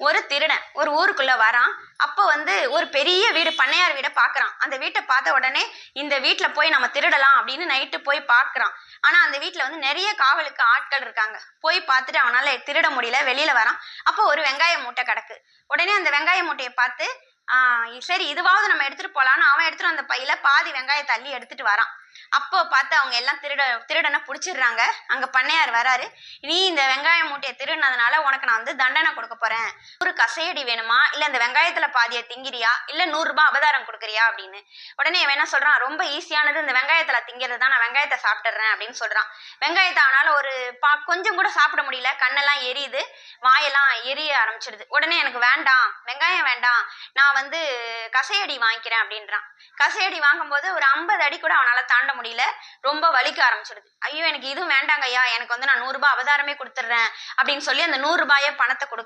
ஒரு திருடன் ஒரு ஊருக்குள்ள வரான். அப்போ ஒரு பெரிய வீடு, பண்ணையார் வீடை பார்க்கறான். அந்த வீட்டை பார்த்த உடனே இந்த வீட்டுல போய் நம்ம திருடலாம் அப்படின்னு நைட்டு போய் பார்க்கறான். ஆனா அந்த வீட்டுல நிறைய காவலுக்கு ஆட்கள் இருக்காங்க. போய் பார்த்துட்டு அவனால திருட முடியல, வெளியில வரான். அப்போ ஒரு வெங்காய மூட்டை கிடக்கு. உடனே அந்த வெங்காய மூட்டையை பார்த்து சரி இதுவாவது நம்ம எடுத்துட்டு போலான்னு அவன் எடுத்துட்டு அந்த பையில பாதி வெங்காயத்தை அள்ளி எடுத்துட்டு வரான். அப்போ பார்த்து அவங்க எல்லாம் திருடனை பிடிச்சிடுறாங்க. அங்க பண்ணையார் வராரு. நீ இந்த வெங்காய மூட்டையை திருடினதுனால உனக்கு நான் தண்டனை கொடுக்க போறேன். ஒரு கசையடி வேணுமா, இல்ல இந்த வெங்காயத்துல பாதியை திங்கிறியா, இல்ல 100 ரூபாய் அபதாரம் கொடுக்குறியா அப்படின்னு. உடனே இவன் என்ன சொல்றான், ரொம்ப ஈஸியானது இந்த வெங்காயத்துல திங்கிறது தான், நான் வெங்காயத்தை சாப்பிட்டுறேன் அப்படின்னு சொல்றான். வெங்காயத்தை அவனால கொஞ்சம் கூட சாப்பிட முடியல, கண்ணெல்லாம் எரியுது, வாயெல்லாம் எரிய ஆரம்பிச்சிடுது. உடனே எனக்கு வேண்டாம், வெங்காயம் வேண்டாம், நான் கசையடி வாங்கிக்கிறேன் அப்படின்றான். கசையடி வாங்கும்போது ஒரு 50 அடி கூட அவனால தாண்ட முடியல, ரொம்ப வலிக்க ஆரம்பிச்சிடுது. ஐயோ எனக்கு இதுவும் வேண்டாங்க ஐயா, எனக்கு நான் 100 ரூபாய் அபதாரமே கொடுத்துட்றேன் அப்படின்னு சொல்லி அந்த 100 ரூபாயை பணத்தை கொடுக்க